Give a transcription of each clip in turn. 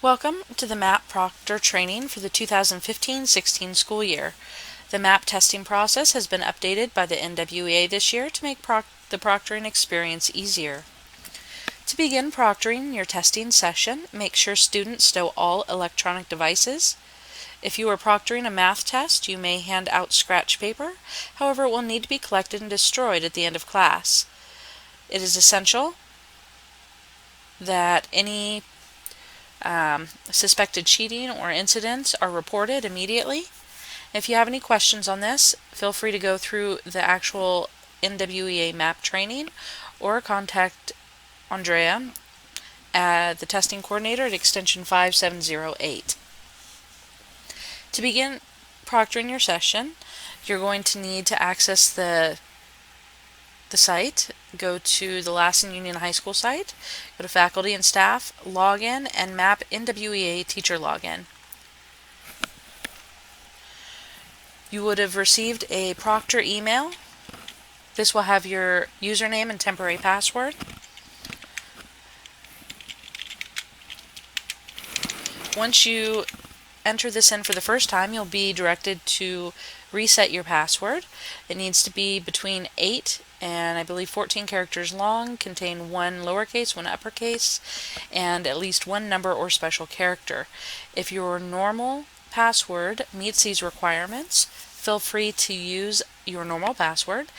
Welcome to the MAP Proctor training for the 2015-16 school year. The MAP testing process has been updated by the NWEA this year to make the proctoring experience easier. To begin proctoring your testing session, make sure students stow all electronic devices. If you are proctoring a math test, you may hand out scratch paper. However, it will need to be collected and destroyed at the end of class. It is essential that any suspected cheating or incidents are reported immediately. If you have any questions on this, feel free to go through the actual NWEA MAP training or contact Andrea, the testing coordinator at extension 5708. To begin proctoring your session, you're going to need to access the site. Go to the Lassen Union High School site, go to Faculty and Staff, Login, and MAP NWEA Teacher Login. You would have received a Proctor email. This will have your username and temporary password. Once you enter this in for the first time, you'll be directed to reset your password. It needs to be between 8 and I believe 14 characters long, contain one lowercase, one uppercase, and at least one number or special character. If your normal password meets these requirements, feel free to use your normal password.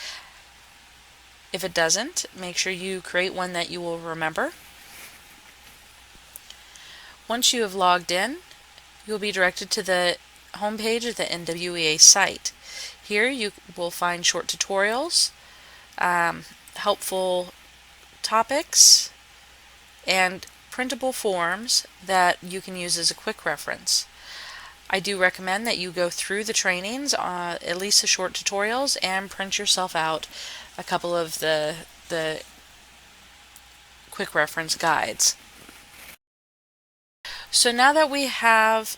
If it doesn't, make sure you create one that you will remember. Once you have logged in, you'll be directed to the homepage of the NWEA site. Here you will find short tutorials, helpful topics, and printable forms that you can use as a quick reference. I do recommend that you go through the trainings, at least the short tutorials, and print yourself out a couple of the quick reference guides. So now that we have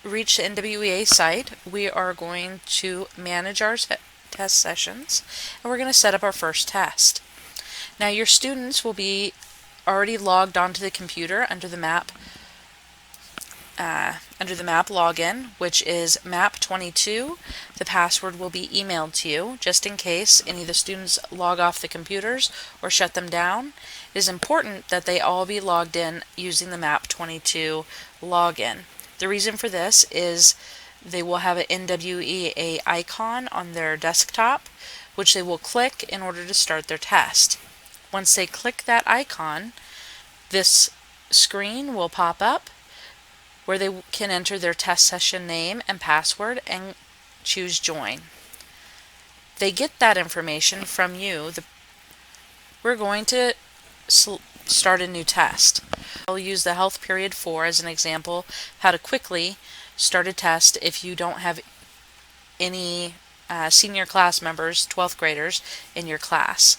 reached the NWEA site, we are going to manage our test sessions, and we're going to set up our first test. Now your students will be already logged onto the computer under the MAP login, which is MAP22. The password will be emailed to you just in case any of the students log off the computers or shut them down. It is important that they all be logged in using the MAP22 login. The reason for this is they will have an NWEA icon on their desktop, which they will click in order to start their test. Once they click that icon, this screen will pop up where they can enter their test session name and password and choose join. They get that information from you. We're going to start a new test. I'll use the Health Period 4 as an example of how to quickly start a test if you don't have any senior class members, 12th graders, in your class.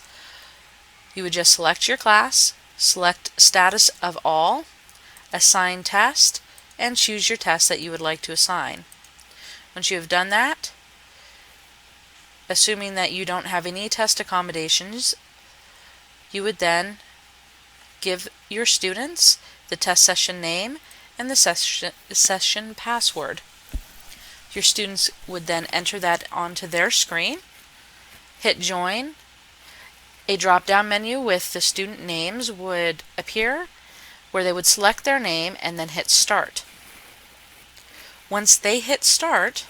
You would just select your class, select status of all, assign test, and choose your test that you would like to assign. Once you have done that, assuming that you don't have any test accommodations, you would then give your students the test session name and the session password. Your students would then enter that onto their screen, hit join. A drop-down menu with the student names would appear where they would select their name and then hit start. Once they hit start,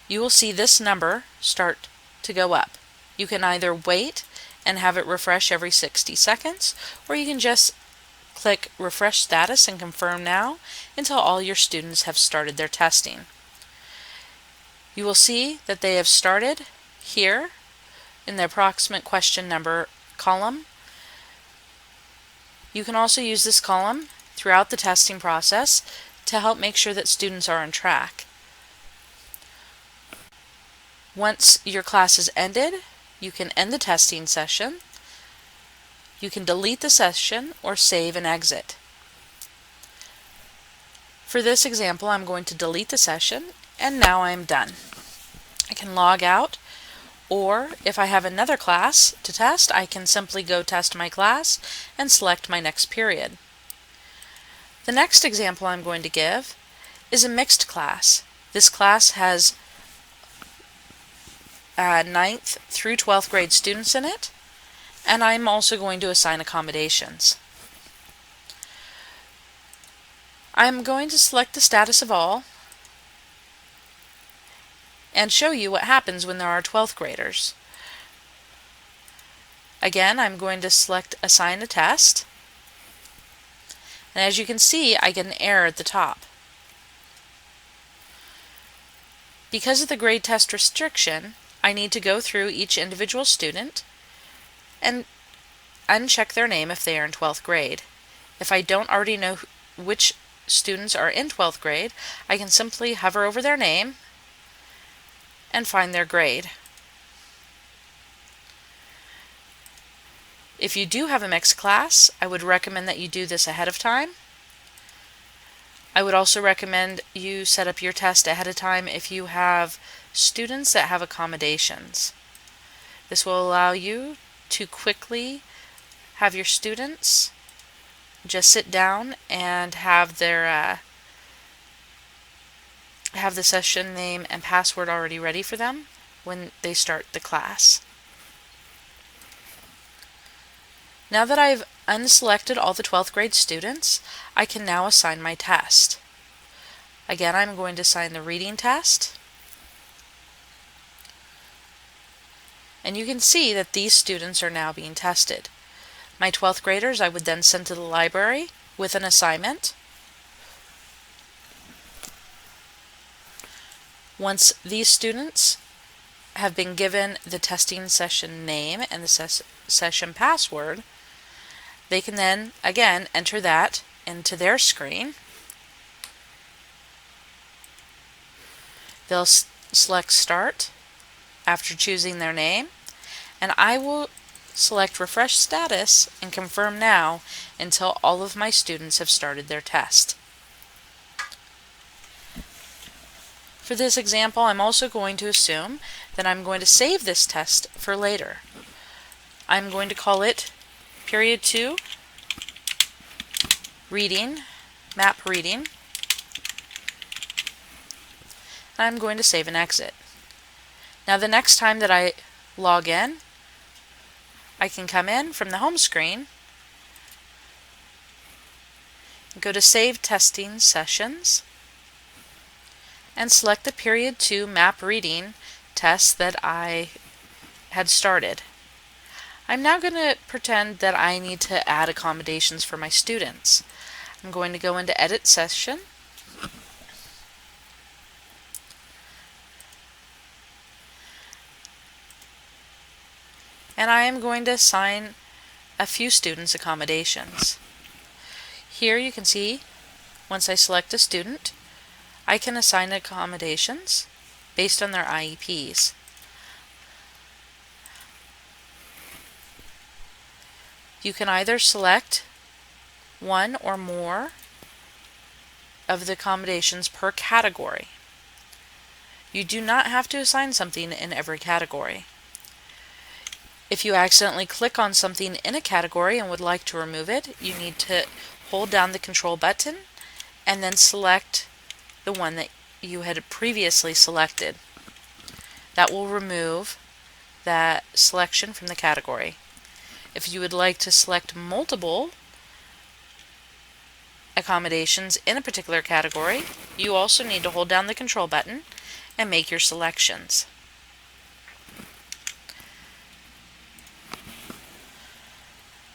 you will see this number start to go up. You can either wait and have it refresh every 60 seconds, or you can just click refresh status and confirm now until all your students have started their testing. You will see that they have started here in the approximate question number column. You can also use this column throughout the testing process to help make sure that students are on track. Once your class is ended, you can end the testing session. You can delete the session or save and exit. For this example, I'm going to delete the session, and now I'm done. I can log out, or if I have another class to test, I can simply go test my class and select my next period. The next example I'm going to give is a mixed class. This class has 9th through 12th grade students in it, and I'm also going to assign accommodations. I'm going to select the status of all and show you what happens when there are 12th graders. Again, I'm going to select Assign a Test, and as you can see, I get an error at the top. Because of the grade test restriction, I need to go through each individual student and uncheck their name if they are in 12th grade. If I don't already know which students are in 12th grade, I can simply hover over their name and find their grade. If you do have a mixed class, I would recommend that you do this ahead of time. I would also recommend you set up your test ahead of time if you have students that have accommodations. This will allow you to quickly have your students just sit down and have their have the session name and password already ready for them when they start the class. Now that I've unselected all the 12th grade students, I can now assign my test. Again, I'm going to assign the reading test. And you can see that these students are now being tested. My 12th graders I would then send to the library with an assignment. Once these students have been given the testing session name and the session password, they can then again enter that into their screen. They'll select Start after choosing their name, and I will select Refresh Status and Confirm Now until all of my students have started their test. For this example, I'm also going to assume that I'm going to save this test for later. I'm going to call it Period 2 Reading, Map Reading. And I'm going to save and exit. Now the next time that I log in, I can come in from the home screen, go to Save Testing Sessions, and select the Period 2 Map Reading test that I had started. I'm now going to pretend that I need to add accommodations for my students. I'm going to go into Edit Session, and I am going to assign a few students accommodations. Here you can see, once I select a student, I can assign accommodations based on their IEPs. You can either select one or more of the accommodations per category. You do not have to assign something in every category. If you accidentally click on something in a category and would like to remove it, you need to hold down the Control button and then select the one that you had previously selected. That will remove that selection from the category. If you would like to select multiple accommodations in a particular category, you also need to hold down the Control button and make your selections.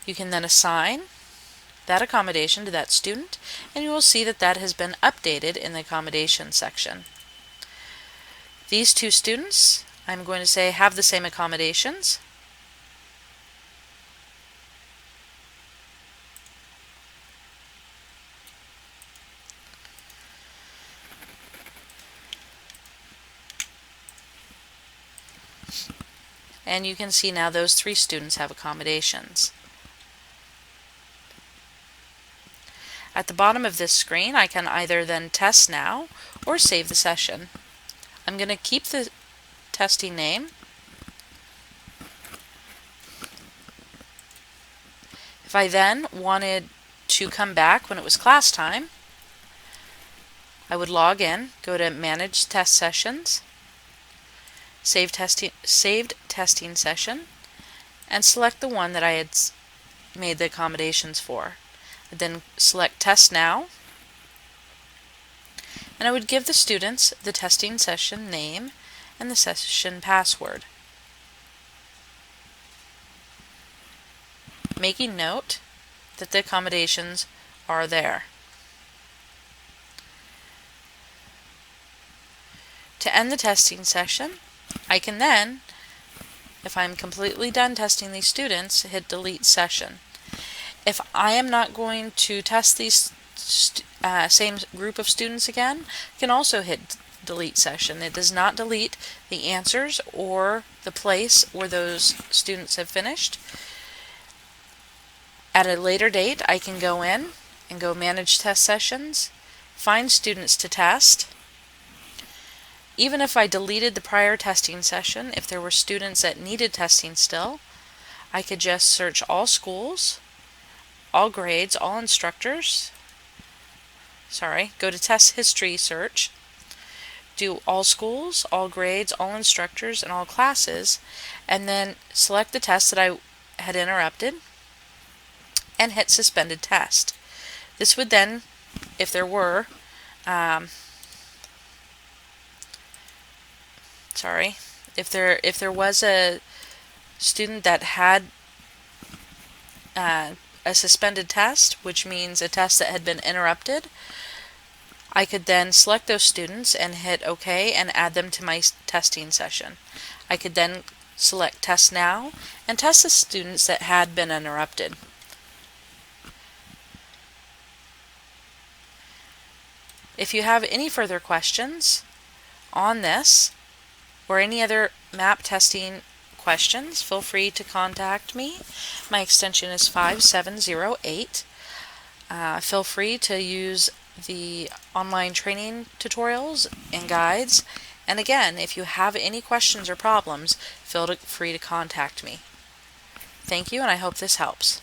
You can then assign that accommodation to that student, and you will see that that has been updated in the accommodation section. These two students, I'm going to say, have the same accommodations. And you can see now those 3 students have accommodations. At the bottom of this screen, I can either then test now or save the session. I'm going to keep the testing name. If I then wanted to come back when it was class time, I would log in, go to Manage Test Sessions, Saved Testing Session, and select the one that I had made the accommodations for. I'd then select Test Now, and I would give the students the testing session name and the session password. Making note that the accommodations are there. To end the testing session, I can then, if I'm completely done testing these students, hit Delete Session. If I am not going to test these same group of students again, I can also hit Delete Session. It does not delete the answers or the place where those students have finished. At a later date, I can go in and go Manage Test Sessions, find students to test. Even if I deleted the prior testing session, if there were students that needed testing still, I could just search all schools, all grades, all instructors. Go to Test History search, do all schools, all grades, all instructors, and all classes, and then select the test that I had interrupted and hit Suspended Test. This would then, if there were if there was a student that had a suspended test, which means a test that had been interrupted, I could then select those students and hit OK and add them to my testing session. I could then select Test Now and test the students that had been interrupted. If you have any further questions on this or any other MAP testing questions, feel free to contact me. My extension is 5708. Feel free to use the online training tutorials and guides. And again, if you have any questions or problems, feel free to contact me. Thank you, and I hope this helps.